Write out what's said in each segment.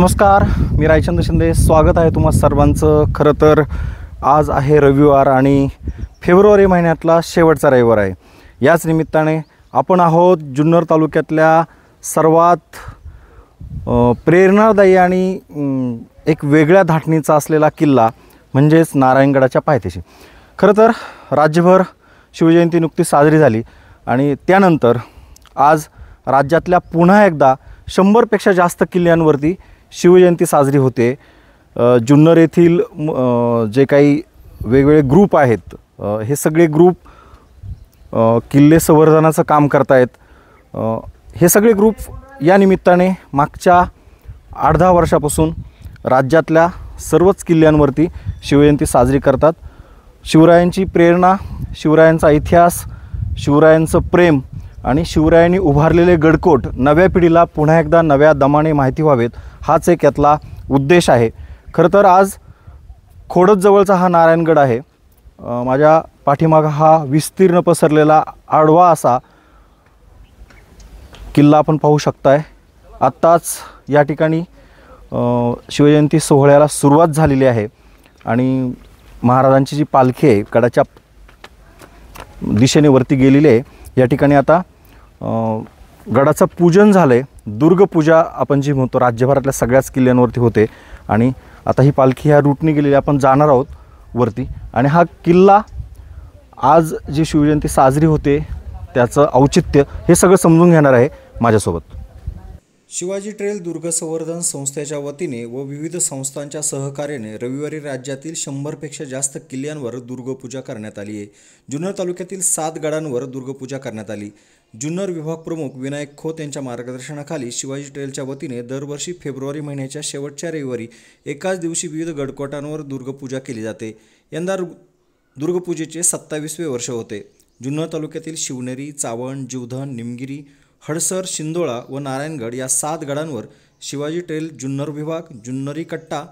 नमस्कार, मी रायचंद्र शिंदे. स्वागत आहे तुम्हा सर्वांचं. खरं तर आज आहे रविवार आणि फेब्रुवारी महिन्यातला शेवटचा रविवार आहे. याच निमित्ताने आपण आहोत जुन्नर तालुक्यातल्या सर्वात प्रेरणादायी आणि एक वेगळ्या धाटणीचा असलेला किल्ला म्हणजेच नारायणगडाच्या पायथ्याशी. खरं तर राज्यभर शिवजयंती नुकतीच साजरी झाली आणि त्यानंतर आज राज्यातल्या पुन्हा एकदा 100पेक्षा जास्त किल्ल्यांवरती शिवजयंती साजरी होते. जुन्नर येथील जे काही वेगवेगळे ग्रुप आहेत, हे सगळे ग्रुप किल्ले संवर्धनाचं काम करतायत. हे सगळे ग्रुप या निमित्ताने मागच्या 8-10 वर्षापासून राज्यातल्या सर्वच किल्ल्यांवरती शिवजयंती साजरी करतात. शिवरायांची प्रेरणा, शिवरायांचा इतिहास, शिवरायांचं प्रेम आणि शिवरायांनी उभारलेले गडकोट नव्या पिढीला पुन्हा एकदा नव्या दमाने माहिती व्हावेत, हाच एक यातला उद्देश आहे. खरं तर आज खोडद जवळचा हा नारायणगड आहे. माझ्या पाठीमागं हा विस्तीर्ण पसरलेला आडवा असा किल्ला आपण पाहू शकताय. आत्ताच या ठिकाणी शिवजयंती सोहळ्याला सुरुवात झालेली आहे आणि महाराजांची जी पालखी आहे गडाच्या दिशेने वरती गेलेली आहे. या ठिकाणी आता गडाचं पूजन झालं आहे. दुर्गपूजा आपण जी म्हणतो राज्यभरातल्या सगळ्याच किल्ल्यांवरती होते आणि आता ही पालखी ह्या रूटने गेलेली आपण जाणार आहोत वरती. आणि हा किल्ला आज जी शिवजयंती साजरी होते त्याचं औचित्य हे सगळं समजून घेणार आहे माझ्यासोबत. शिवाजी ट्रेल दुर्ग संवर्धन संस्थेच्या वतीने व विविध संस्थांच्या सहकार्याने रविवारी राज्यातील 100पेक्षा जास्त किल्ल्यांवर दुर्गपूजा करण्यात आली आहे. जुन्नर तालुक्यातील 7 गडांवर दुर्गपूजा करण्यात आली. जुन्नर विभाग प्रमुख विनायक खोत यांच्या मार्गदर्शनाखाली शिवाजी ट्रेलच्या वतीने दरवर्षी फेब्रुवारी महिन्याच्या शेवटच्या रविवारी एकाच दिवशी विविध गडकोटांवर दुर्गपूजा केली जाते. यंदा दुर्गपूजेचे 27वे वर्ष होते. जुन्नर तालुक्यातील शिवनेरी, चावण, जीवधन, निमगिरी, हडसर, शिंदोळा व नारायणगड या 7 गडांवर शिवाजी ट्रेल जुन्नर विभाग, जुन्नरी कट्टा,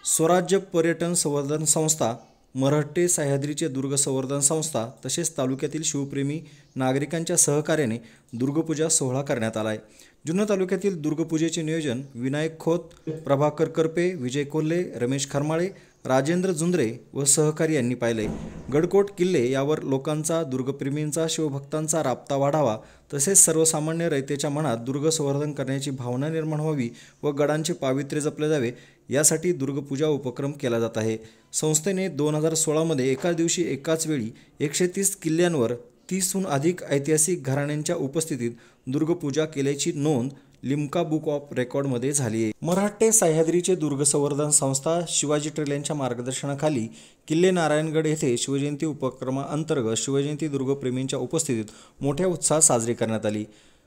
स्वराज्य पर्यटन संवर्धन संस्था, मराठे सह्याद्रीचे दुर्ग संवर्धन संस्था तसेच तालुक्यातील शिवप्रेमी नागरिकांच्या सहकार्याने दुर्गपूजा सोहळा करण्यात आला आहे. जुन्नर तालुक्यातील दुर्गपूजेचे नियोजन विनायक खोत, प्रभाकर करपे, विजय कोल्हे, रमेश खरमाळे, राजेंद्र जुंद्रे व सहकारी यांनी पाहिले. गडकोट किल्ले यावर लोकांचा, दुर्गप्रेमींचा, शिवभक्तांचा राबता वाढावा तसेच सर्वसामान्य रयतेच्या मनात दुर्ग संवर्धन करण्याची भावना निर्माण व्हावी व गडांचे पावित्र्य जपले जावे यासाठी दुर्गपूजा उपक्रम केला जात आहे. संस्थेने 2016मध्ये एकाच दिवशी एकाच वेळी 130 किल्ल्यांवर 30हून अधिक ऐतिहासिक घराण्यांच्या उपस्थितीत दुर्गपूजा केल्याची नोंद लिम्का बुक ऑफ रेकॉर्डमध्ये झाली आहे. मराठे सह्याद्रीचे दुर्ग संवर्धन संस्था शिवाजी ट्रेल यांच्या मार्गदर्शनाखाली किल्ले नारायणगड येथे शिवजयंती उपक्रमाअंतर्गत शिवजयंती दुर्गप्रेमींच्या उपस्थितीत मोठ्या उत्साहात साजरी करण्यात आली.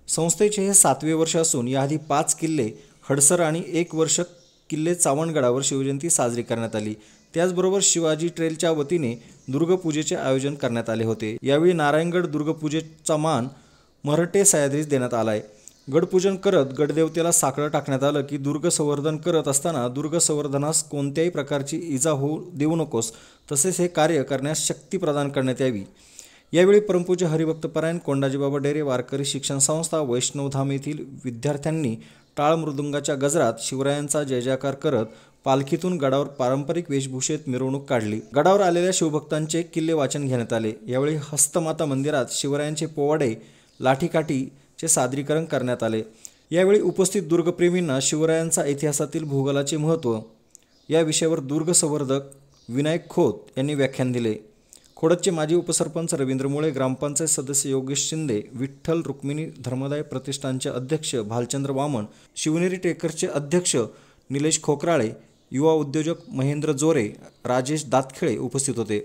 संस्थेचे हे 7वे वर्ष असून याआधी 5 किल्ले हडसर आणि 1 वर्ष किल्ले चावणगडावर शिवजयंती साजरी करण्यात आली. त्याचबरोबर शिवाजी ट्रेलच्या वतीने दुर्गपूजेचे आयोजन करण्यात आले होते. यावेळी नारायणगड दुर्गपूजेचा मान मराठे सह्याद्रीस देण्यात आला आहे. गडपूजन करत गडदेवतेला साकडं टाकण्यात आलं की दुर्ग संवर्धन करत असताना दुर्ग संवर्धनास कोणत्याही प्रकारची इजा होऊ देऊ नकोस, तसेच हे कार्य करण्यास शक्ती प्रदान करण्यात यावी. यावेळी परमपूज्य हरिभक्तपरायण कोंडाजीबाबा डेरे वारकरी शिक्षण संस्था वैष्णवधाम येथील विद्यार्थ्यांनी टाळ मृदुंगाच्या गजरात शिवरायांचा जय जयकार करत पालखीतून गडावर पारंपरिक वेशभूषेत मिरवणूक काढली. गडावर आलेल्या शिवभक्तांचे किल्ले वाचन घेण्यात आले. यावेळी हस्तमाता मंदिरात शिवरायांचे पोवाडे, लाठीकाठीचे सादरीकरण करण्यात आले. यावेळी उपस्थित दुर्गप्रेमींना शिवरायांचा इतिहासातील भूगोलाचे महत्त्व या विषयावर दुर्ग संवर्धक विनायक खोत यांनी व्याख्यान दिले. खोडदचे माजी उपसरपंच रवींद्र मुळे, ग्रामपंचायत सदस्य योगेश शिंदे, विठ्ठल रुक्मिणी धर्मदाय प्रतिष्ठानचे अध्यक्ष भालचंद्र वामन, शिवनेरी ट्रेकर्सचे अध्यक्ष निलेश खोकराळे, युवा उद्योजक महेंद्र जोरे, राजेश दातखेळे उपस्थित होते.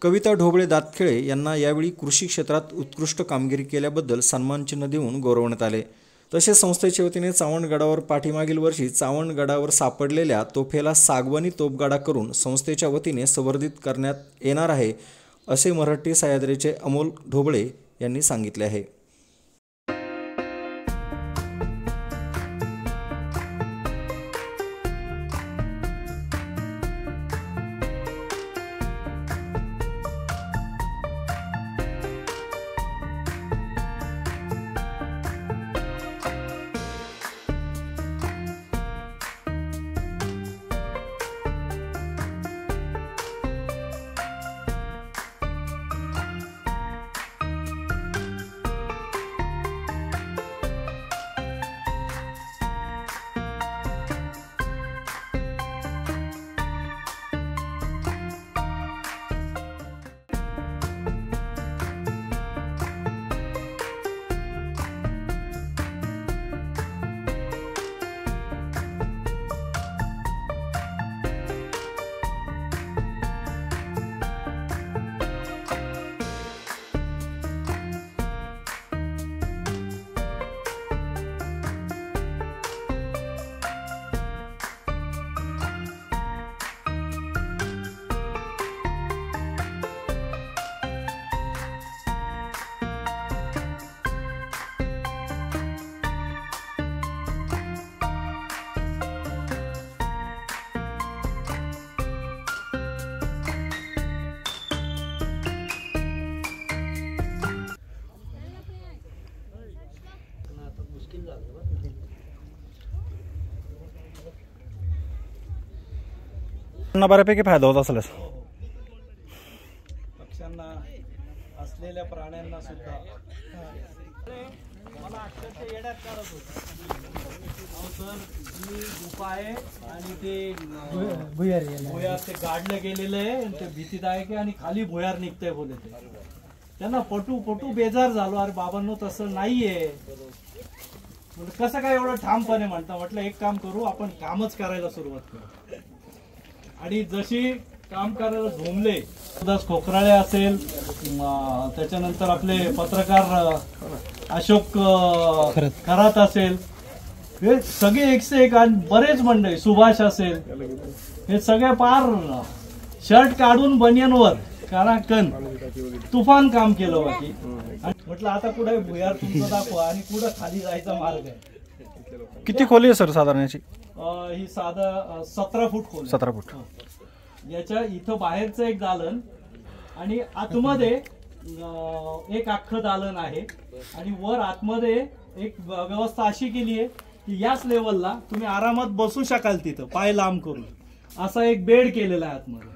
कविता ढोबळे दातखेळे यांना यावेळी कृषी क्षेत्रात उत्कृष्ट कामगिरी केल्याबद्दल सन्मानचिन्ह देऊन गौरवण्यात आले. तसेच संस्थेच्या वतीने चावणगडावर पाठीमागील वर्षी चावणगडावर सापडलेल्या तोफेला सागवानी तोफगाडा करून संस्थेच्या वतीने संवर्धित करण्यात येणार आहे, असे मराठे सह्याद्रीचे अमोल ढोबळे यांनी सांगितले आहे. त्यांना बऱ्यापैकी फायदा होत असेल. पक्ष्यांना असलेल्या प्राण्यांना सुद्धा मला अक्षरशः येड्यात काढत होतं. सर ही गुफा आहे आणि ते भुयार ते गाडलं गेलेलं आहे आणि ते भीतीदायक आहे आणि खाली भुयार निघतंय बोले. ते त्यांना पटू बेजार झालो. अरे बाबांनो तसं नाहीये. कसं काय एवढं ठामपणे म्हणता. म्हटलं एक काम करू, आपण कामच करायला सुरुवात करू. आणि जशी काम करायला झोंबले, सुदास खोकराळे असेल, त्याच्यानंतर आपले पत्रकार अशोक खरात असेल, हे सगळे एकसे एक आणि बरेच मंडळी, सुभाष असेल, हे सगळे पार शर्ट काढून बनियनवर काराकन तुफान काम केलं बाकी. म्हटलं आता कुठे भुयार तुमचं दाखवा आणि कुठं खाली जायचा मार्ग आहे. किती खोली आहे सर साधारण याची? ही साधा 17 फूट खोली. 17 फूट. याच्या इथं बाहेरचं एक दालन आणि आतमध्ये एक अख्खं दालन आहे आणि वर आतमध्ये एक व्यवस्था अशी केली आहे की याच लेवलला तुम्ही आरामात बसू शकाल तिथं पाय लांब करून. असा एक बेड केलेला आहे आतमध्ये.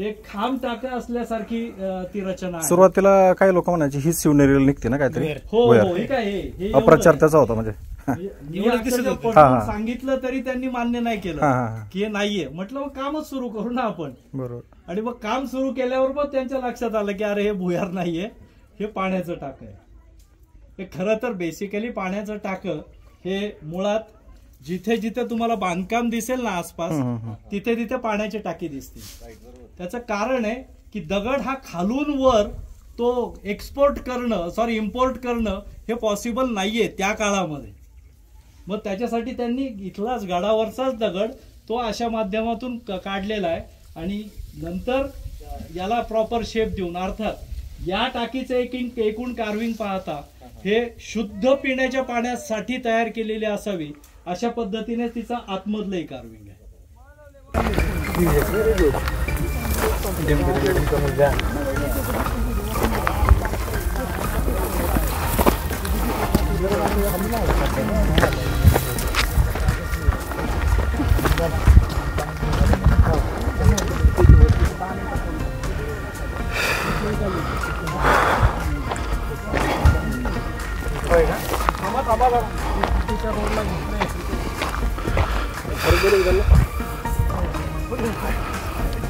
एक खांब टाका असल्यासारखी ती रचना आहे. सुरुवातीला काही लोक म्हणायची ही शिवनेरीला निघते ना काहीतरी. हो हे काय अप्रचार त्याचा होता. म्हणजे सांगितलं तरी त्यांनी मान्य नाही केलं की हे नाहीये. म्हटलं मग कामच सुरू करू ना आपण. बरोबर. आणि मग काम सुरू केल्यावर मग त्यांच्या लक्षात आलं की अरे हे भुयार नाहीये, हे पाण्याचं टाक आहे. हे खरं तर बेसिकली पाण्याचं टाक हे मुळात जिथे जिथे तुम्हाला बांधकाम दिसेल ना आसपास, तिथे तिथे पाण्याची टाकी दिसते. त्याचं कारण आहे की दगड हा खालून वर तो इम्पोर्ट करणं हे पॉसिबल नाहीये त्या काळामध्ये. मग त्याच्यासाठी त्यांनी इथलाच गडावरचाच दगड तो अशा माध्यमातून काढलेला आहे आणि नंतर याला प्रॉपर शेप देऊन, अर्थात या टाकीचं एकूण कार्विंग पाहता हे शुद्ध पिण्याच्या पाण्यासाठी तयार केलेली असावी अशा पद्धतीने तिचा आतमधलंही कार्विंग आहे.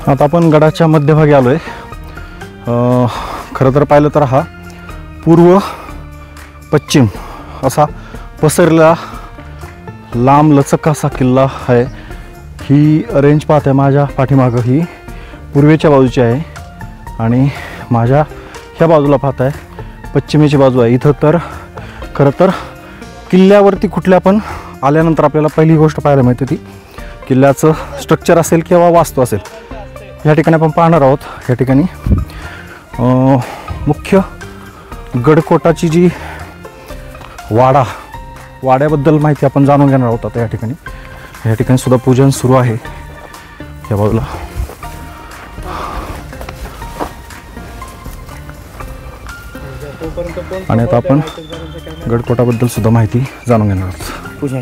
आता आपण गडाच्या मध्यभागी आलोय. खरं तर पाहिलं तर हा पूर्व पश्चिम असा पसरलेला लांब लचक असा किल्ला आहे. ही रेंज पाहते माझ्या पाठीमागं ही पूर्वेच्या बाजूची आहे आणि माझ्या ह्या बाजूला पाहत आहे पश्चिमेची बाजू आहे. इथं तर खरं तर किल्ल्यावरती कुठल्या पण आल्यानंतर आपल्याला पहिली गोष्ट पाहायला मिळते ती किल्ल्याचं स्ट्रक्चर असेल किंवा वास्तू असेल. या ठिकाणी आपण पाहणार आहोत. या ठिकाणी मुख्य गडकोटाची जी वाड्याबद्दल माहिती आपण जाणून घेणार आहोत. आता या ठिकाणी सुद्धा पूजन सुरू आहे या बाजूला. आणि आता आपण गडकोटाबद्दल सुद्धा माहिती जाणून घेणार आहोत. पूजा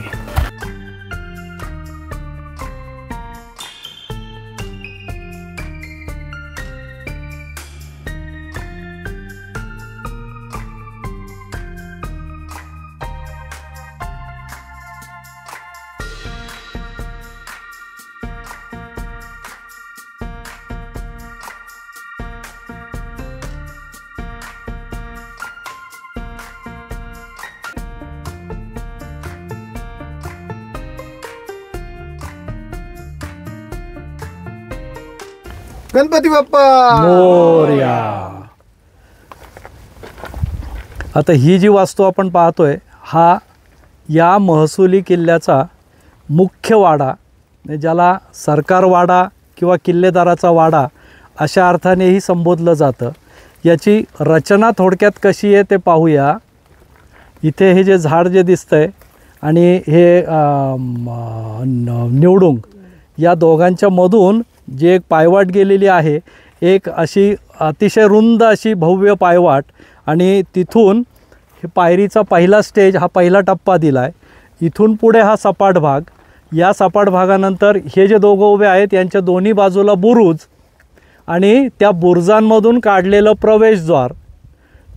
गणपती बाप्पा मोरया. आता ही जी वास्तू आपण पाहतोय हा या महसुली किल्ल्याचा मुख्य वाडा, ज्याला सरकार वाडा किंवा किल्लेदाराचा वाडा अशा अर्थानेही संबोधलं जातं. याची रचना थोडक्यात कशी आहे ते पाहूया. इथे हे जे झाड जे दिसतंय आणि हे निवडुंग या दोघांच्या मधून जे एक पायवाट गेलेली आहे, एक अशी अतिशय रुंद अशी भव्य पायवाट आणि तिथून हे पायरीचा पहिला स्टेज हा पहिला टप्पा दिला आहे. इथून पुढे हा सपाट भाग, या सपाट भागानंतर हे जे दोघं उभे आहेत यांच्या दोन्ही बाजूला बुरुज आणि त्या बुरुजांमधून काढलेलं प्रवेशद्वार,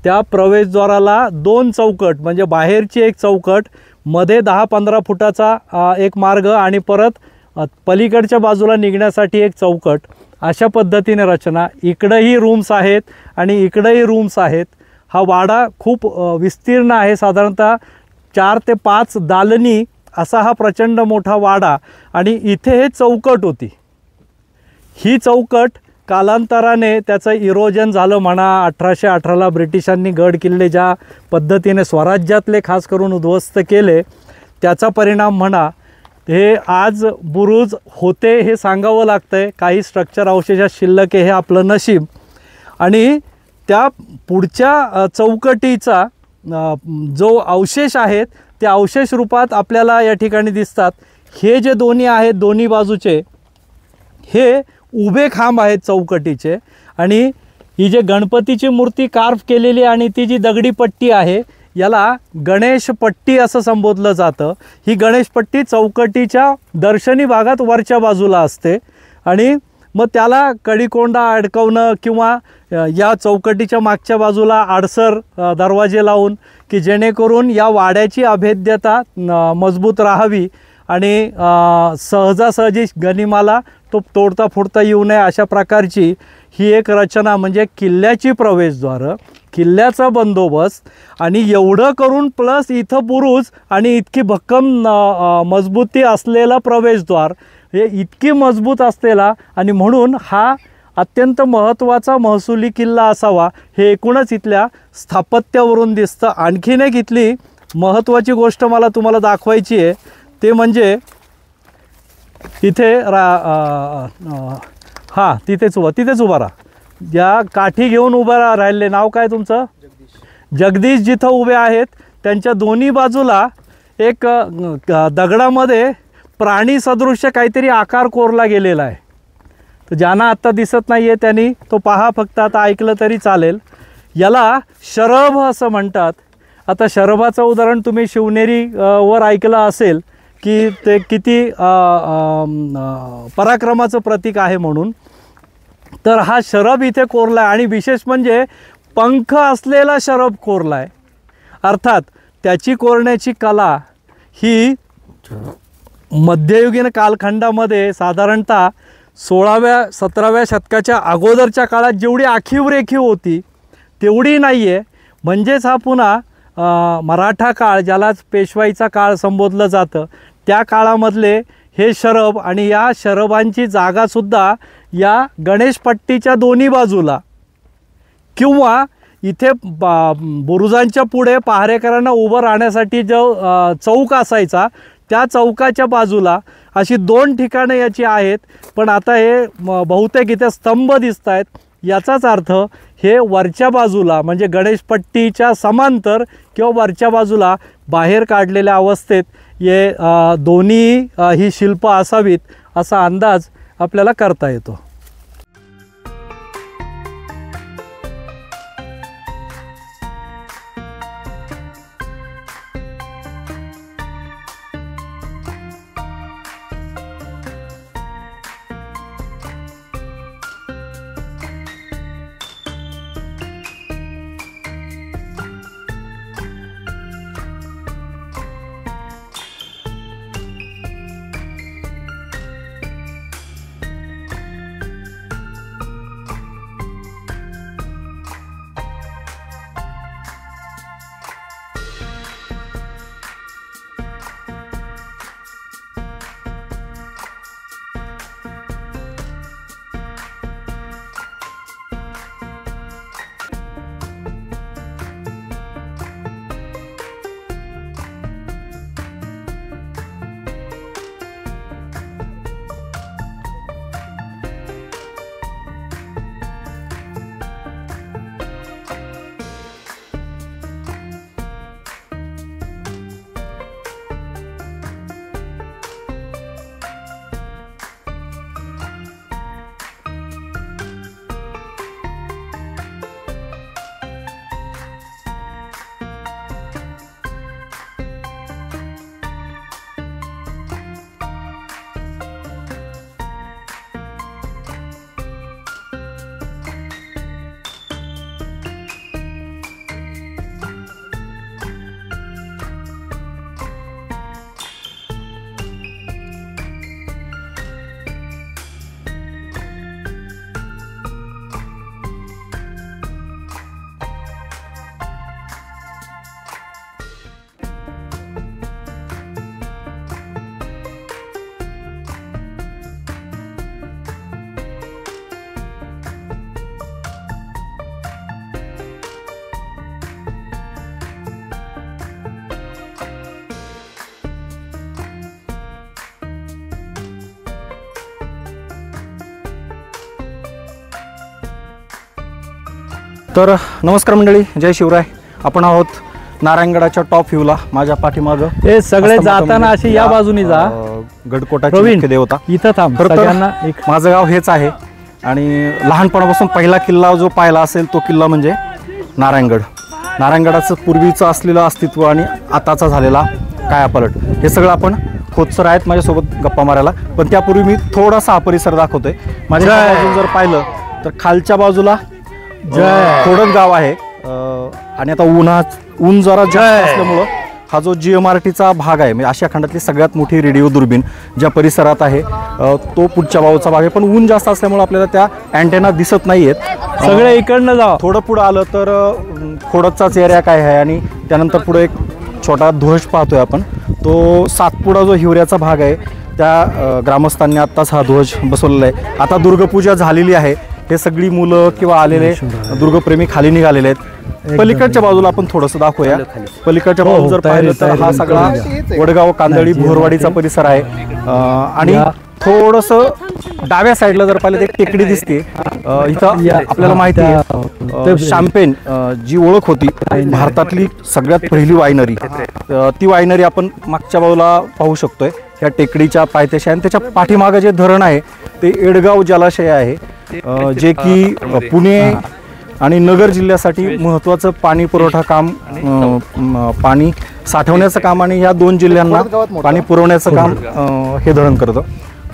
त्या प्रवेशद्वाराला 2 चौकट म्हणजे बाहेरची एक चौकट, मध्ये 10-15 फुटाचा एक मार्ग आणि परत पलीकडच्या बाजूला निघण्यासाठी एक चौकट, अशा पद्धतीने रचना. इकडंही रूम्स आहेत आणि इकडंही रूम्स आहेत. हा वाडा खूप विस्तीर्ण आहे, साधारणतः 4 ते 5 दालनी असा हा प्रचंड मोठा वाडा. आणि इथे हे चौकट होती. ही चौकट कालांतराने त्याचं इरोजन झालं म्हणा. 1818ला ब्रिटिशांनी गड किल्ले ज्या पद्धतीने स्वराज्यातले खास करून उद्ध्वस्त केले त्याचा परिणाम म्हणा. हे आज बुरुज होते हे सांगावं लागतंय. काही स्ट्रक्चर अवशेष शिल्लक आहे, हे आपलं नशीब. आणि त्या पुढच्या चौकटीचा जो अवशेष आहेत ते अवशेष रूपात आपल्याला या ठिकाणी दिसतात. हे जे दोन्ही आहेत दोन्ही बाजूचे हे उभे खांब आहेत चौकटीचे. आणि ही जे गणपतीची मूर्ती कार्व केलेली आणि ती जी दगडी पट्टी आहे याला गणेश पट्टी असं संबोधलं जातं. ही गणेश पट्टी चौकटीच्या दर्शनी भागात वरच्या बाजूला असते आणि मग त्याला कडिकोंडा अडकवणं किंवा या चौकटीच्या मागच्या बाजूला आडसर दरवाजे लावून की जेणेकरून या वाड्याची अभेद्यता मजबूत राहावी आणि सहजासहजी गनिमाला तो तोडता फोडता येऊ नये अशा प्रकारची ही एक रचना. म्हणजे किल्ल्याची प्रवेशद्वारं, किल्ल्याचा बंदोबस्त आणि एवढं करून प्लस इथं बुरुज आणि इतकी भक्कम मजबूती असलेला प्रवेशद्वार, हे इतकी मजबूत असलेला आणि म्हणून हा अत्यंत महत्त्वाचा महसुली किल्ला असावा हे एकूणच इथल्या स्थापत्यावरून दिसतं. आणखीन एक इथली महत्त्वाची गोष्ट मला तुम्हाला दाखवायची आहे ते म्हणजे इथे हां तिथेच उभा राहा. ज्या काठी घेऊन उभा राहिले, नाव काय तुमचं? जगदीश. जिथं उभे आहेत त्यांच्या दोन्ही बाजूला एक दगडामध्ये प्राणी सदृश्य काहीतरी आकार कोरला गेलेला आहे. तर ज्यांना आत्ता दिसत नाही आहे त्यांनी तो पहा, फक्त आता ऐकलं तरी चालेल. याला शरभ असं म्हणतात. आता शरभाचं उदाहरण तुम्ही शिवनेरी वर ऐकलं असेल की ते किती पराक्रमाचं प्रतीक आहे म्हणून. तर हा शरभ इथे कोरला आहे आणि विशेष म्हणजे पंख असलेला शरभ कोरला आहे. अर्थात त्याची कोरण्याची कला ही मध्ययुगीन कालखंडामध्ये साधारणतः 16व्या-17व्या शतकाच्या अगोदरच्या काळात जेवढी आखीव रेखीव होती तेवढी नाही आहे. म्हणजेच हा पुन्हा मराठा काळ, ज्यालाच पेशवाईचा काळ संबोधलं जातं, त्या काळामधले हे शरभ आणि या शरभांची जागासुद्धा या गणेशपट्टीच्या दोन्ही बाजूला किंवा इथे बुरुजांच्या पुढे पहारेकरांना उभं राहण्यासाठी जो चौक असायचा त्या चौकाच्या बाजूला अशी 2 ठिकाणं याची आहेत. पण आता हे बहुतेक इथे स्तंभ दिसत आहेत. याचाच अर्थ हे वरच्या बाजूला म्हणजे गणेशपट्टीच्या समांतर किंवा वरच्या बाजूला बाहेर काढलेल्या अवस्थेत हे दोन्ही ही शिल्प असावीत असा अंदाज आपल्याला करता येतो. तर नमस्कार मंडळी, जय शिवराय. आपण आहोत नारायणगडाच्या टॉप व्ह्यूला. माझ्या पाठीमागं हे सगळे जाताना अशी या बाजूनी जा. गडकोटाची प्रवीण, मुख्य देवता इथं थांब. खरं तर सगळ्यांना एक माझं गाव हेच आहे आणि लहानपणापासून पहिला किल्ला जो पाहिला असेल तो किल्ला म्हणजे नारायणगड. नारायणगडाचं पूर्वीचं असलेलं अस्तित्व आणि आताचा झालेला कायापालट हे सगळं आपण खोतसर आहेत माझ्यासोबत गप्पा मारायला. पण त्यापूर्वी मी थोडासा हा परिसर दाखवतोय. माझ्या बाजून जर पाहिलं तर खालच्या बाजूला थोडंच गाव आहे आणि आता ऊन जरा जास्त असल्यामुळं हा जो GMRTचा भाग आहे म्हणजे आशिया खंडातली सगळ्यात मोठी रेडिओ दुर्बीण ज्या परिसरात आहे तो पुढच्या बाजूचा भाग आहे. पण ऊन जास्त असल्यामुळे आपल्याला त्या अँटेना दिसत नाही आहेत. सगळे इकडनं जा. थोडं पुढं आलं तर खोडदचाच एरिया काय आहे आणि त्यानंतर पुढे एक छोटा ध्वज पाहतोय आपण. तो सातपुडा जो हिवऱ्याचा भाग आहे त्या ग्रामस्थांनी आत्ताच हा ध्वज बसवलेला आहे. आता दुर्गपूजा झालेली आहे. हे सगळी मुलं किंवा आलेले दुर्गप्रेमी खाली निघालेले आहेत. पलीकडच्या बाजूला आपण थोडंसं दाखवूया. पलीकडच्या बाजूला जर पाहिलं तर हा सगळा वडगाव कांदळी भोरवाडीचा परिसर आहे आणि थोडंसं डाव्या साईडला जर पाहिलं तर एक टेकडी दिसते. इथं आपल्याला माहिती आहे शॅम्पेन जी ओळख होती भारतातली सगळ्यात पहिली वायनरी, ती वायनरी आपण मागच्या बाजूला पाहू शकतोय ह्या टेकडीच्या पायथ्याशी. आणि त्याच्या पाठीमागं जे धरण आहे ते एडगाव जलाशय आहे जे की पुणे आणि नगर जिल्ह्यासाठी महत्त्वाचं पाणी पुरवठा काम, पाणी साठवण्याचं काम आणि या दोन जिल्ह्यांना पाणी पुरवण्याचं काम हे धरण करतं.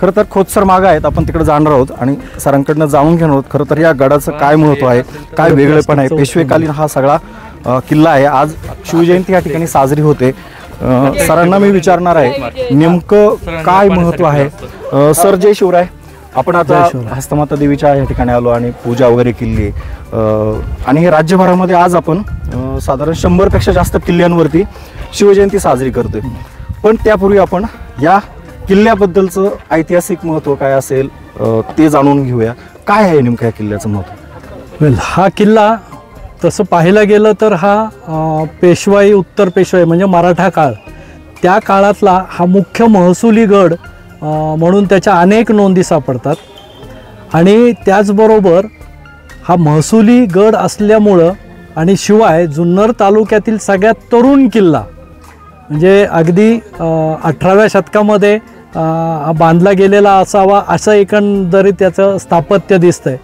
खरं तर खोतसर मागं आहेत, आपण तिकडे जाणार आहोत आणि सरांकडनं जाणून घेणार आहोत खरं तर या गडाचं काय महत्त्व आहे, काय वेगळेपण आहे. पेशवेकालीन हा सगळा किल्ला आहे. आज शिवजयंती या ठिकाणी साजरी होते. सरांना मी विचारणार आहे नेमकं काय महत्त्व आहे. सर, जय शिवराय. आपण आता हस्तमाता देवीच्या या ठिकाणी आलो आणि पूजा वगैरे केली आणि हे राज्यभरामध्ये आज आपण साधारण 100पेक्षा जास्त किल्ल्यांवरती शिवजयंती साजरी करतोय. पण त्यापूर्वी आपण या किल्ल्याबद्दलचं ऐतिहासिक महत्त्व काय असेल ते जाणून घेऊया. काय आहे नेमकं या किल्ल्याचं महत्त्व? हा किल्ला तसं पाहायला गेलं तर हा पेशवाई, उत्तर पेशवाई म्हणजे मराठा काळ, त्या काळातला हा मुख्य महसुली गड म्हणून त्याच्या अनेक नोंदी सापडतात. आणि त्याचबरोबर हा महसुली गड असल्यामुळं आणि शिवाय जुन्नर तालुक्यातील सगळ्यात तरुण किल्ला म्हणजे अगदी 18व्या शतकामध्ये बांधला गेलेला असावा असं एकंदरीत त्याचं स्थापत्य दिसतंय.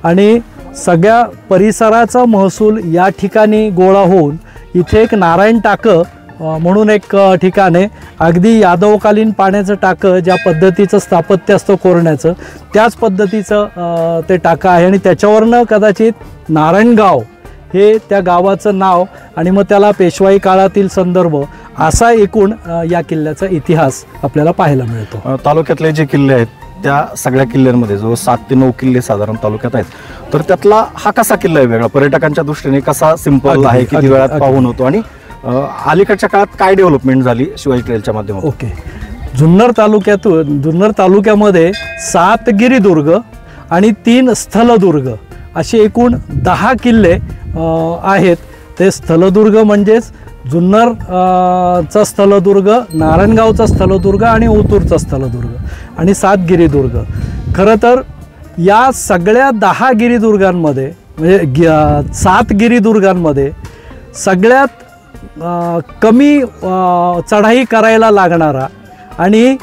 आणि सगळ्या परिसराचा महसूल या ठिकाणी गोळा होऊन इथे एक नारायण टाकं म्हणून एक ठिकाण आहे. अगदी यादवकालीन पाण्याचं टाकं ज्या पद्धतीचं स्थापत्य असतं कोरण्याचं त्याच पद्धतीचं ते टाकं आहे आणि त्याच्यावरनं कदाचित नारायणगाव हे त्या गावाचं नाव आणि मग त्याला पेशवाई काळातील संदर्भ असा एकूण या किल्ल्याचा इतिहास आपल्याला पाहायला मिळतो. तालुक्यातले जे किल्ले आहेत त्या सगळ्या किल्ल्यांमध्ये जो 7 ते 9 किल्ले साधारण तालुक्यात आहेत, तर त्यातला हा कसा किल्ला आहे वेगळा, पर्यटकांच्या दृष्टीने कसा सिंपल आहे, किती वेळात पाहून होतो आणि अलीकडच्या काळात काय डेव्हलपमेंट झाली शिवाजी ट्रेलच्या माध्यमातून? ओके, जुन्नर तालुक्यामध्ये 7 गिरिदुर्ग आणि 3 स्थलदुर्ग असे एकूण 10 किल्ले आहेत. ते स्थलदुर्ग म्हणजेच जुन्नर चा स्थलदुर्ग, नारायणगावचा स्थलदुर्ग आणि ओतूरचा स्थलदुर्ग आणि 7 गिरिदुर्ग. खरं तर या सगळ्या 10 गिरिदुर्गांमध्ये म्हणजे 7 गिरिदुर्गांमध्ये सगळ्यात कमी चढाई करायला लागणारा आणि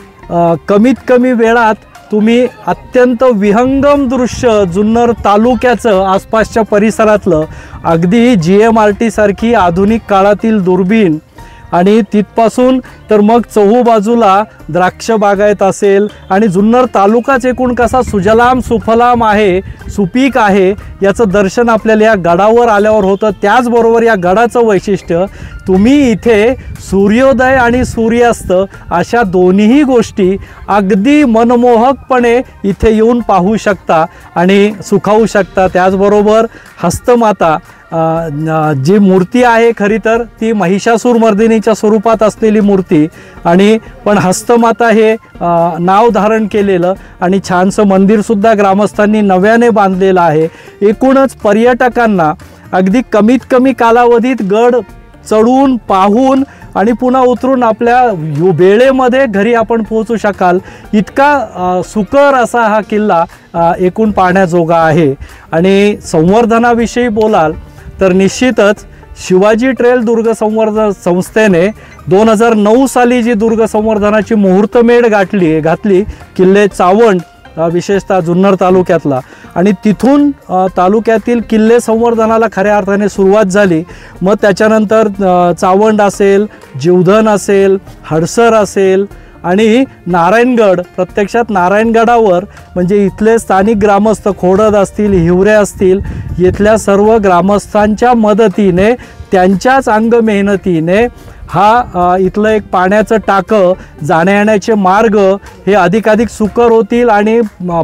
कमीत कमी वेळात तुम्ही अत्यंत विहंगम दृश्य जुन्नर तालुक्याचं आसपासच्या परिसरातलं अगदी GMRT सारखी आधुनिक काळातील दुर्बीण आणि तिथपासून तर मग चहूबाजूला द्राक्ष बागायत असेल आणि जुन्नर तालुकाच एकूण कसा सुजलाम सुफलाम आहे, सुपीक आहे याचं दर्शन आपल्याला या गडावर आल्यावर होतं. त्याचबरोबर या गडाचं वैशिष्ट्य तुम्ही इथे सूर्योदय आणि सूर्यास्त अशा दोन्हीही गोष्टी अगदी मनमोहकपणे इथे येऊन पाहू शकता आणि सुखावू शकता. त्याचबरोबर हस्तमाता जी मूर्ती आहे खरी तर ती महिषासुरमर्दिनीच्या स्वरूपात असलेली मूर्ती आणि पण हस्तमाता हे नाव धारण केलेलं आणि छानसं मंदिरसुद्धा ग्रामस्थांनी नव्याने बांधलेलं आहे. एकूणच पर्यटकांना अगदी कमीत कमी कालावधीत गड चढून पाहून आणि पुन्हा उतरून आपल्या वेळेमध्ये घरी आपण पोहोचू शकाल इतका सुकर असा हा किल्ला एकूण पाहण्याजोगा आहे। आणि संवर्धनाविषयी बोलाल तर निश्चितच शिवाजी ट्रेल दुर्ग संवर्धन संस्थेने 2009 साली जी दुर्ग संवर्धनाची मुहूर्तमेढ घातली किल्ले चावंड विशेषतः जुन्नर तालुक्यातला, आणि तिथून तालुक्यातील किल्ले संवर्धनाला खऱ्या अर्थाने सुरुवात झाली। मग त्याच्यानंतर चावंड असेल, जीवधन असेल, हडसर असेल आणि नारायणगड, प्रत्यक्षात नारायणगडावर म्हणजे इथले स्थानिक ग्रामस्थ खोडद असतील, हिवरे असतील, इथल्या सर्व ग्रामस्थांच्या मदतीने त्यांच्याच अंग मेहनतीने हा इथलं एक पाण्याचं टाकं, जाण्या येण्याचे मार्ग हे अधिकाधिक सुकर होतील आणि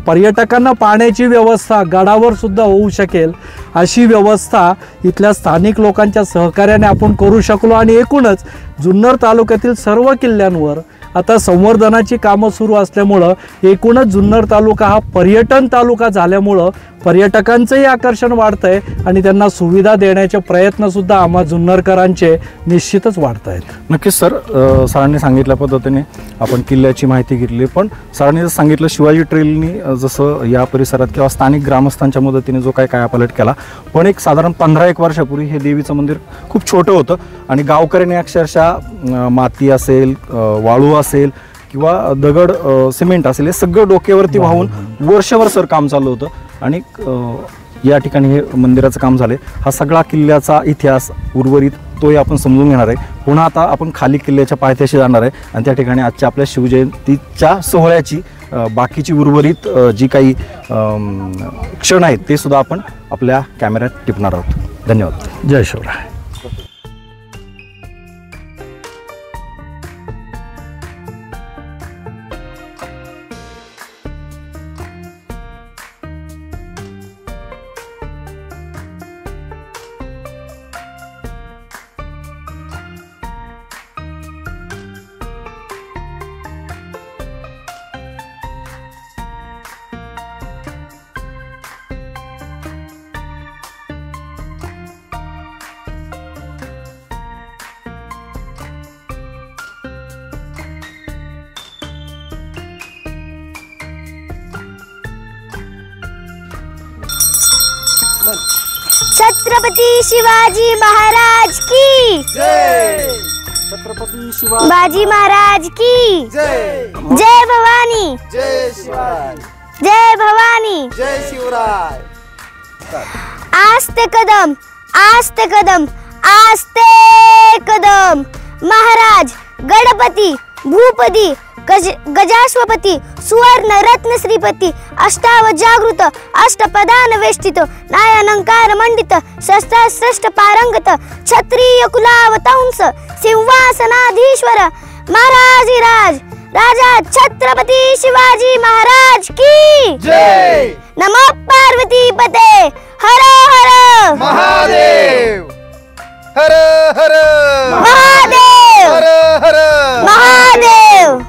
पर्यटकांना पाण्याची व्यवस्था गडावर सुद्धा होऊ शकेल अशी व्यवस्था इथल्या स्थानिक लोकांच्या सहकार्याने आपण करू शकलो। आणि एकूणच जुन्नर तालुक्यातील सर्व किल्ल्यांवर आता संवर्धनाची कामं सुरू असल्यामुळं एकूणच जुन्नर तालुका हा पर्यटन तालुका झाल्यामुळं पर्यटकांचंही आकर्षण वाढतं आहे आणि त्यांना सुविधा देण्याचे प्रयत्नसुद्धा आम्हा जुन्नरकरांचे निश्चितच वाढत आहेत। नक्कीच सर, सरांनी सांगितल्या पद्धतीने आपण किल्ल्याची माहिती घेतली, पण सरांनी जसं सांगितलं शिवाजी ट्रेलनी जसं या परिसरात किंवा स्थानिक ग्रामस्थांच्या मदतीने जो काय कायापालट केला, पण एक साधारण 15-1 वर्षापूर्वी हे देवीचं मंदिर खूप छोटं होतं आणि गावकऱ्यांनी अक्षरशः माती असेल, वाळू असेल किंवा दगड, सिमेंट असेल हे सगळं डोक्यावरती वाहून वर्षभर सर काम चालू होतं आणि या ठिकाणी हे मंदिराचं काम झाले। हा सगळा किल्ल्याचा इतिहास उर्वरित तोही आपण समजून घेणार आहे। पुन्हा आता आपण खाली किल्ल्याच्या पायथ्याशी जाणार आहे आणि त्या ठिकाणी आजच्या आपल्या शिवजयंतीच्या सोहळ्याची बाकीची उर्वरित जी काही क्षण आहेत ते सुद्धा आपण आपल्या कॅमेऱ्यात टिपणार आहोत। धन्यवाद। जय शिवराय। छत्रपति शिवाजी महाराज की जय। छत्रपति शिवाजी महाराज की जय। जय भवानी, जय शिवराय, जय भवानी, जय शिवराय। आस्ते कदम, आस्ते कदम, आस्ते कदम। महाराज गणपती, भूपती, गजाश्वपती, सुवर्ण रत्न श्रीपती, अष्टावजागृत, अष्टपदान वेष्टित, नायालंकार मंडित, शस्त्रश्रेष्ठ पारंगत, क्षत्रिय कुलावतंस, सिंहासनाधीश्वर, महाराजिराज, राजा छत्रपति शिवाजी महाराज की जय। नमो पार्वती पते, हर हर महादेव, हर हर महादेव, हर हर महादेव।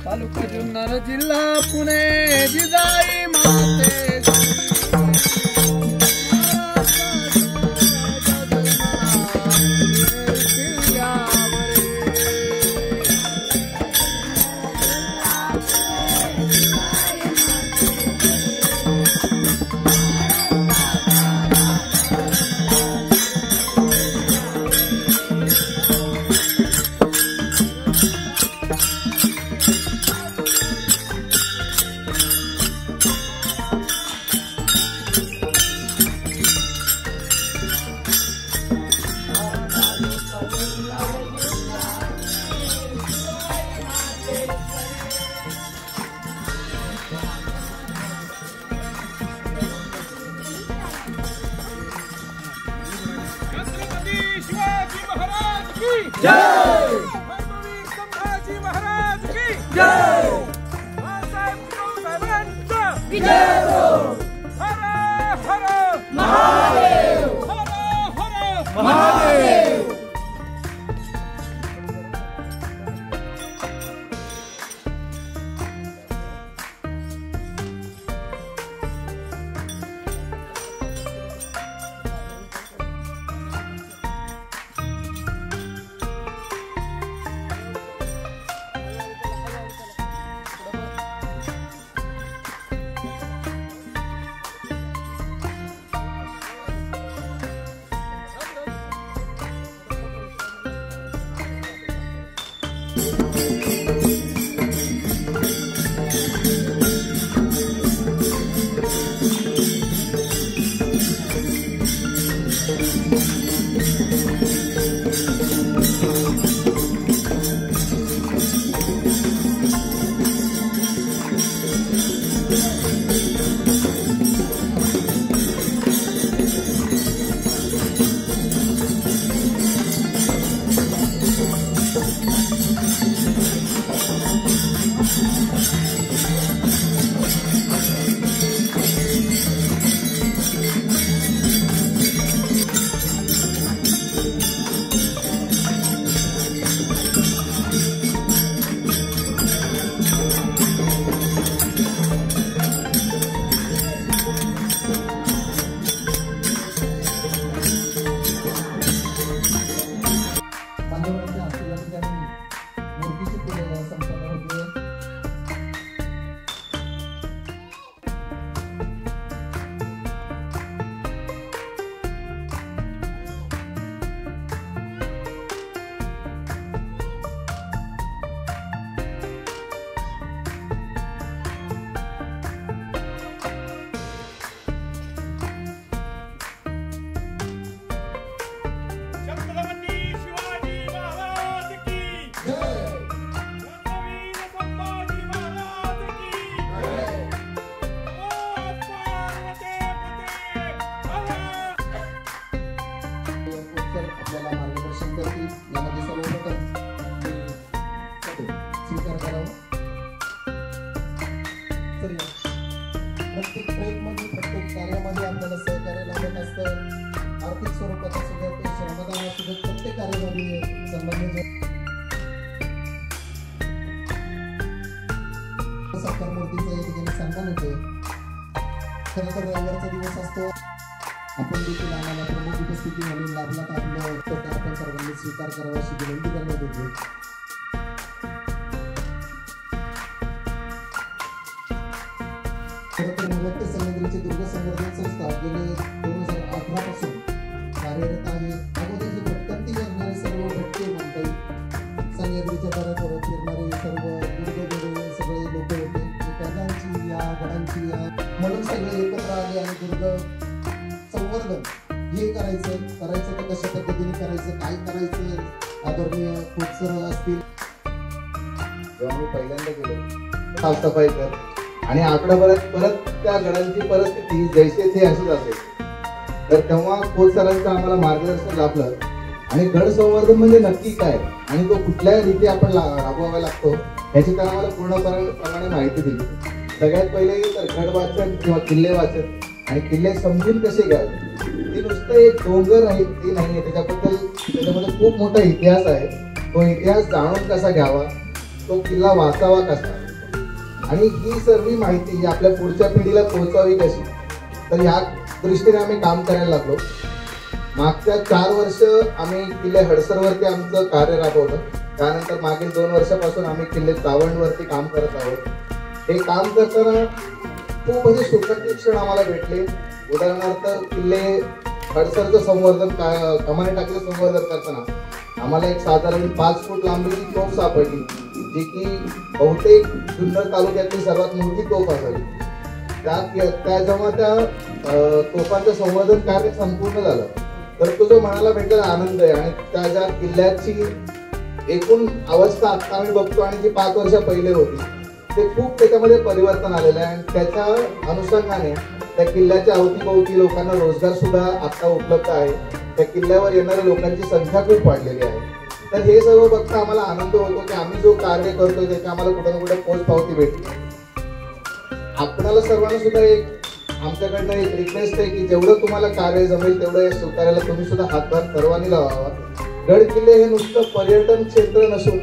तालुका जुन्नर, जिल्हा पुणे, जिजाई माते। जय। संभाजी महाराज की प्रत्येक प्रयत्नामध्ये प्रत्येक कार्यामध्ये आपल्याला सहकार्य लाभत असतं. आर्थिक स्वरूपाचा सुद्धा ते श्रमदान सुद्धा प्रत्येक कार्यामध्ये संबंधित सरकार मूर्तीचा या ठिकाणी सन्मान होतोय. खरं तर रविवारचा दिवस असतो. आपण देखील आम्हाला प्रमुख उपस्थिती म्हणून लाभला तर आपलं तर आपण सर्वांनी स्वीकार करावा अशी विनंती करण्यात येते. खरं तर मुलक्त सह्याद्रीची दुर्ग संवर्धन संस्था गेले 2018 पासून कार्यरत आहे. अगोदर भटकंती करणारे सर्व भटके म्हणता येईल सह्याद्रीच्या दऱ्यावर फिरणारे सर्व दुर्ग सगळे लोक होते. गडांची या गडांची या म्हणून सगळे एकत्र आले आणि दुर्ग संवर्धन हे करायचं तर कशा पद्धतीने करायचं काय करायचं आदरणीय खोतसर असतील. जेव्हा मी पहिल्यांदा गेलो साफसफाई कर आणि आठवड्याभरात परत त्या गडांची परिस्थिती जैसे थे अशीच असेल. तर तेव्हा खोत सरांचं आम्हाला मार्गदर्शन लाभलं आणि गड संवर्धन म्हणजे नक्की काय आणि तो कुठल्या रीती आपण राबवावा लागतो ह्याची त्यांना आम्हाला पूर्णपणे माहिती दिली. सगळ्यात पहिले तर गड वाचन किंवा किल्ले वाचन आणि किल्ले समजून कसे घ्यावे. ते नुसतं एक डोंगर आहे ते नाही आहे, त्याच्यामध्ये खूप मोठा इतिहास आहे. तो इतिहास जाणून कसा घ्यावा, तो किल्ला वाचावा कसा आणि ही सर्व माहिती ही आपल्या पुढच्या पिढीला पोहोचावी कशी. तर ह्या दृष्टीने आम्ही काम करायला लागलो. मागच्या 4 वर्ष आम्ही किल्ले हडसरवरती आमचं कार्य राबवलं. त्यानंतर मागील 2 वर्षापासून आम्ही किल्ले चावंडवरती काम करत आहोत. हे काम करताना खूप म्हणजे सुखद क्षण आम्हाला भेटले. उदाहरणार्थ किल्ले हडसरचं संवर्धन कमानी टाकीचं संवर्धन करताना आम्हाला एक साधारण 5 फूट लांबीची तोफ सापडली जी की बहुतेक जुन्नर तालुक्यातली सर्वात मोठी तोफ असावी. त्या जेव्हा त्या तोफांचं संवर्धन कार्य संपूर्ण झालं तर तो जो मनाला भेटलेला आनंद आहे आणि त्या ज्या किल्ल्याची एकूण अवस्था आता आम्ही बघतो आणि जी 5 वर्ष पहिले होती ते खूप त्याच्यामध्ये परिवर्तन आलेलं आहे. आणि त्याच्या अनुषंगाने त्या किल्ल्याच्या अवतीभोवती लोकांना रोजगार सुद्धा आता उपलब्ध आहे. त्या किल्ल्यावर येणाऱ्या लोकांची संख्या खूप वाढलेली आहे. तर हे सर्व बघता आम्हाला आनंद होतो की आम्ही जो कार्य करतोय त्याची आम्हाला कुठे ना कुठे पोचपावती भेटते. आपणाला सर्वांना सुद्धा एक आमच्याकडनं एक रिक्वेस्ट आहे की जेवढं तुम्हाला कार्य जमेल तेवढं हे स्वीकारायला तुम्ही सुद्धा हातभार सर्वांनी लावावा. गड किल्ले हे नुसतं पर्यटन क्षेत्र नसून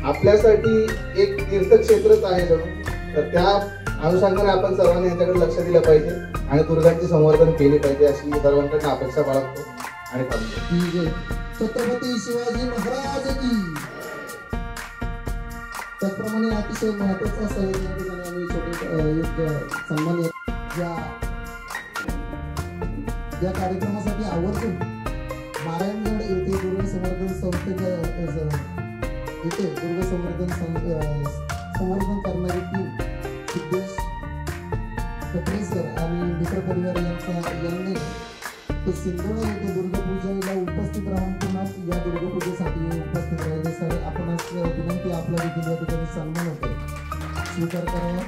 आपल्यासाठी एक तीर्थक्षेत्रच आहे जणू. तर त्या अनुषंगाने आपण सर्वांनी यांच्याकडे लक्ष दिलं पाहिजे आणि दुर्गांचे संवर्धन केले पाहिजे अशी सर्वांकडून अपेक्षा बाळगतो आणि थांबतो. छत्रपती शिवाजी महाराज की. त्याचप्रमाणे अतिशय महत्वाचा असं या ठिकाणी आम्ही छोटे एक सन्मान या कार्यक्रमासाठी आवर्जून नारायणगड येथे दुर्ग संवर्धन संस्थेच्या येथे दुर्ग संवर्धन करणारी टीम सिद्धेश कटरेसकर आणि मित्र परिवार यांनी ते सिंधुणा येथे दुर्गापूजेला उपस्थित राहून पुन्हा या दुर्गापूजेसाठी उपस्थित राहिले. सर आपण विनंती आपल्या देखील या ठिकाणी सन्मान होते स्वीकार करावा.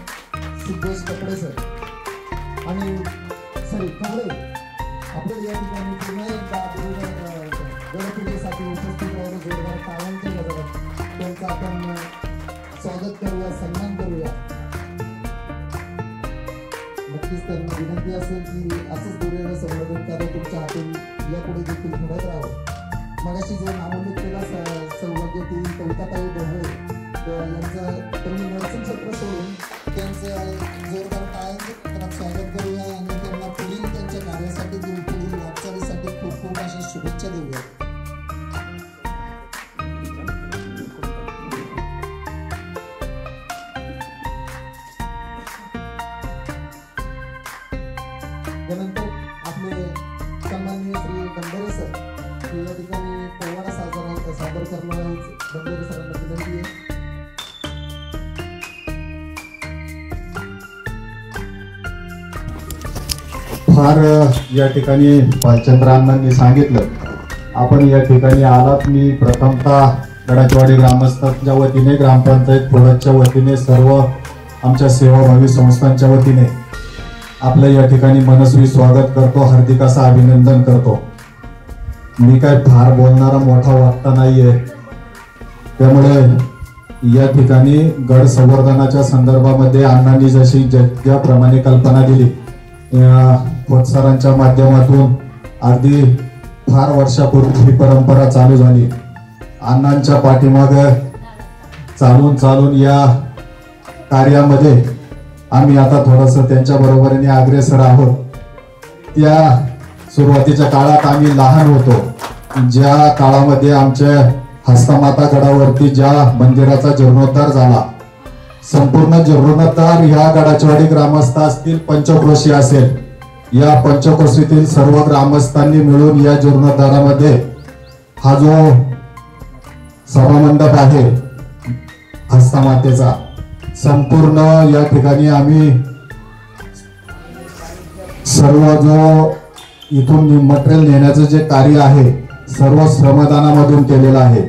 सिद्धेश कटरेसर आणि सॉरी कवडे आपल्या या ठिकाणी पुन्हा एकदा गणपूजेसाठी उपस्थित राहिले. जोरदार टाळ्यांच्या गजरात त्यांचं आपण स्वागत करूया, सन्मान करूया. नक्कीच त्यांना विनंती असेल की असंच दुर्ग संवर्धन कार्य तुमच्या हातून यापुढे देखील घडत राहावं. मगाशी जो नामोल्लेख केला सौभाग्यवती कविताताई ढोबळे यांचं त्यांनी नर्सिंग क्षेत्र सोडून त्यांचं जोरदार टाळ्यांचं स्वागत करूया आणि त्यांना पुढील त्यांच्या कार्यासाठी पुढील वाटचालीसाठी खूप खूप अशा शुभेच्छा देऊया. त्यानंतर आपले सन्माननीय श्री बंडरे सर या ठिकाणी पोवाडा सादर करणार आहेत. बंडरे सरांना विनंती आहे. फार या ठिकाणी भालचंद्रांनी सांगितलं आपण या ठिकाणी आलात. मी प्रथमतः गडाचवाडी ग्रामस्थांच्या वतीने, ग्रामपंचायत खोडच्या वतीने, सर्व आमच्या सेवाभावी संस्थांच्या वतीने आपलं या ठिकाणी मनस्वी स्वागत करतो, हार्दिक असं अभिनंदन करतो. मी काय फार बोलणारा मोठा वक्ता नाहीये, त्यामुळे या ठिकाणी गड संवर्धनाच्या संदर्भामध्ये अण्णांनी जशी ज्याप्रमाणे कल्पना दिली सरांच्या माध्यमातून अगदी फार वर्षापूर्वी ही परंपरा चालू झाली. अण्णांच्या पाठीमागे चालून चालून या कार्यामध्ये आम्ही आता थोडंसं त्यांच्या बरोबरीने अग्रेसर आहोत. त्या सुरुवातीच्या काळात आम्ही लहान होतो, ज्या काळामध्ये आमच्या हस्तमाता गडावरती ज्या मंदिराचा जीर्णोद्धार झाला, संपूर्ण जीर्णोद्धार ह्या गडाचवाडी ग्रामस्थ असतील, पंचक्रोशी असेल, या पंचक्रोशीतील सर्व ग्रामस्थांनी मिळून या जीर्णोद्धारामध्ये हा जो सभामंडप आहे हस्तमातेचा संपूर्ण या ठिकाणी आम्ही सर्व जो इथून मटेरियल नेण्याचं जे कार्य आहे सर्व श्रमदानामधून केलेलं आहे.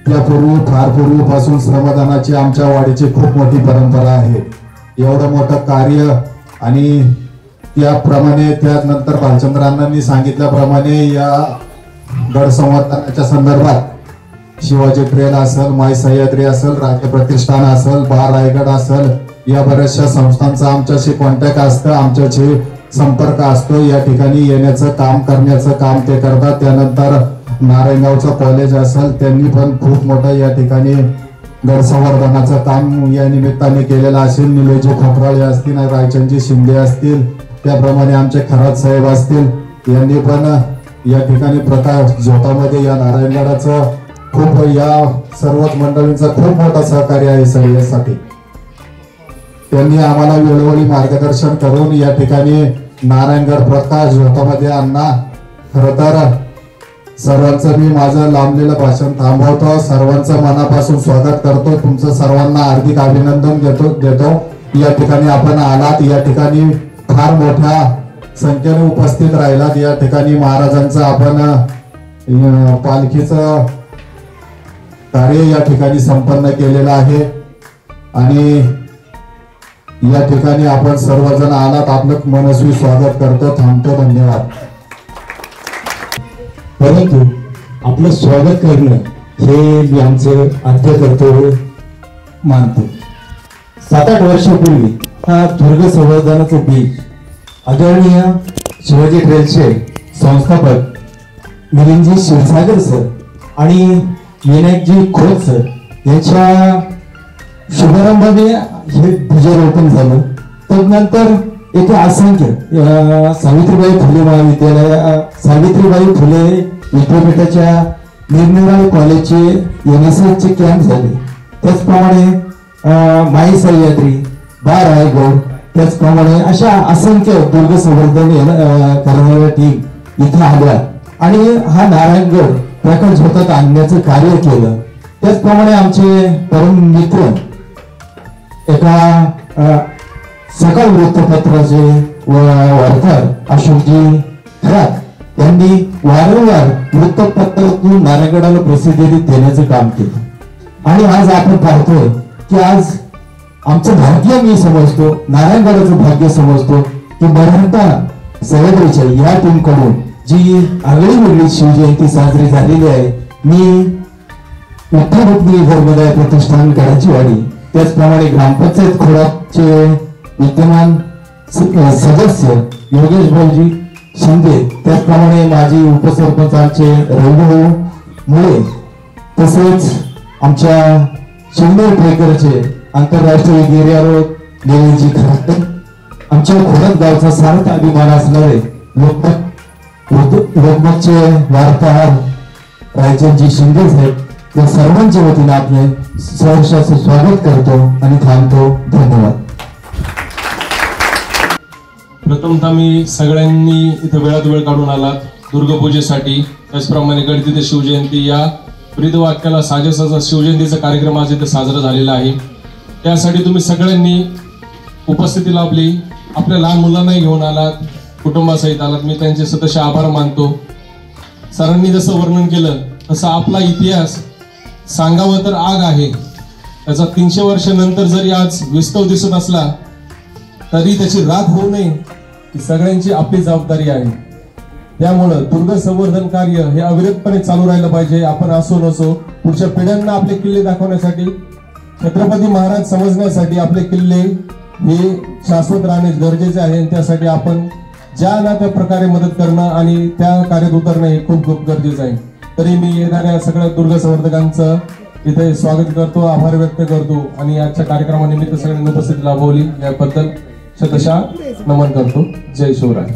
त्यापूर्वी फार पूर्वीपासून श्रमदानाची आमच्या वाडीची खूप मोठी परंपरा आहे. एवढं मोठं कार्य आणि त्याप्रमाणे त्यानंतर भालचंद्रांनी सांगितल्याप्रमाणे या गड संवर्धनाच्या संदर्भात शिवाजी ट्रेल असेल, माई सह्याद्री असेल, राज्य प्रतिष्ठान असेल, बार रायगड असेल, या बऱ्याचशा संस्थांचा आमच्याशी कॉन्टॅक्ट असतं, आमच्याशी संपर्क असतो. या ठिकाणी येण्याचं काम करण्याचं काम ते करतात. त्यानंतर नारायणगावचं कॉलेज असेल, त्यांनी पण खूप मोठं या ठिकाणी गड संवर्धनाचं काम या निमित्ताने केलेलं असेल. निलेजी खोपराळे असतील, रायचंदजी शिंदे असतील, त्याप्रमाणे आमचे खरात साहेब असतील, यांनी पण या ठिकाणी प्रकाश झोतामध्ये या नारायणगडाचं खूप या सर्वच मंडळींचं खूप मोठं सहकार्य आहे सर. यासाठी त्यांनी आम्हाला वेळोवेळी मार्गदर्शन करून या ठिकाणी नारायणगड प्रकाश झोतामध्ये आणणं. खरं तर सर्वांचं मी माझं लांबलेलं भाषण थांबवतो. सर्वांचं मनापासून स्वागत करतो. तुमचं सर्वांना हार्दिक अभिनंदन देतो. या ठिकाणी आपण आलात, या ठिकाणी फार मोठ्या संख्येने उपस्थित राहिलात. या ठिकाणी महाराजांचं आपण पालखीचं कार्य या ठिकाणी संपन्न केलेलं आहे आणि या ठिकाणी आपण सर्वजण आलात. आपलं मनस्वी स्वागत करतो. थांबतो. धन्यवाद. परंतु आपलं स्वागत करणं हे मी आमचं आद्य कर्तव्य मानतो. 7-8 वर्षापूर्वी हा दुर्ग संवर्धनाचं बीज आदरणीय शिवाजी ट्रेलचे संस्थापक मिलिंदजी क्षीरसागर सर आणि विनायकजी खोत सर यांच्या शुभारंभाने हे बीजारोपण झालं. तदनंतर येथे असंख्य सावित्रीबाई फुले महाविद्यालय, सावित्रीबाई फुले विद्यापीठाच्या निरनिराळे कॉलेजचे NSSचे कॅम्प झाले. त्याचप्रमाणे माई सह्याद्री, बार रायगड, त्याचप्रमाणे अशा असंख्य दुर्ग संवर्धन करणाऱ्या टीम इथे आल्या आणि हा नारायणगड प्रकट झोतात आणण्याचं कार्य केलं. त्याचप्रमाणे आमचे परम मित्र एका सकाळ वृत्तपत्राचे वार्ताहर अशोकजी खरात यांनी वारंवार वृत्तपत्रातून नारायणगडाला प्रसिद्धी देण्याचं काम केलं. आणि आज आपण पाहतोय की आज आमचं भाग्य मी समजतो, नारायणगडाचं भाग्य समजतो की मराठा सह्याद्रीच्या या टीम कडून जी आगळी वेगळी शिवजयंती साजरी झालेली आहे. मी विठ्ठल रुक्मिणी धर्मदाय प्रतिष्ठान गडाचीवाडी, त्याचप्रमाणे ग्रामपंचायत खोडाचे विद्यमान सदस्य योगेश भाऊजी शिंदे, त्याचप्रमाणे माजी उपसरपंच आमचे रविभाऊ मुळे, तसेच आमच्या शिवनेर ट्रेकरचे आंतरराष्ट्रीय गिर्यारोहक देवेंजी खराटे, आमच्या खोडद गावचा सार्थ अभिमान असणारे लोकमतचे वार्ताहर रायचंदजी शिंदे साहेब, या सर्वांच्या वतीने आपले सहर्षाचं स्वागत करतो आणि थांबतो. धन्यवाद. प्रथमतः मी सगळ्यांनी इथं वेळात वेळ काढून आलात दुर्गपूजेसाठी. त्याचप्रमाणे गडतिथे शिवजयंती या ब्रीदवाक्याला साजेसा शिवजयंतीचा कार्यक्रम आज इथे साजरा झालेला आहे. त्यासाठी तुम्ही सगळ्यांनी उपस्थिती लाभली, आपल्या लहान मुलांनाही घेऊन आलात, कुटुंबासहित आलात. मी त्यांचे सतत आभार मानतो. सरांनी जसं वर्णन केलं तसं आपला इतिहास सांगावं तर आग आहे. त्याचा 300 वर्षानंतर जरी आज विस्तव दिसत असला तरी त्याची राख होऊ नये ही सगळ्यांची आपली जबाबदारी आहे. त्यामुळं दुर्ग संवर्धन कार्य हे अविरतपणे चालू राहिलं पाहिजे. आपण असो नसो पुढच्या पिढ्यांना आपले किल्ले दाखवण्यासाठी, छत्रपती महाराज समजण्यासाठी आपले किल्ले हे शाश्वत राहणे गरजेचे आहे. त्यासाठी आपण ज्या ना त्या प्रकारे मदत करणं आणि त्या कार्यात उतरणं हे खूप खूप गरजेचं आहे. तरी मी येणाऱ्या सगळ्या दुर्ग संवर्धकांचं इथे स्वागत करतो, आभार व्यक्त करतो आणि आजच्या कार्यक्रमानिमित्त सगळ्यांनी उपस्थिती लाभवली याबद्दल शतशः नमन करतो. जय शिवराय.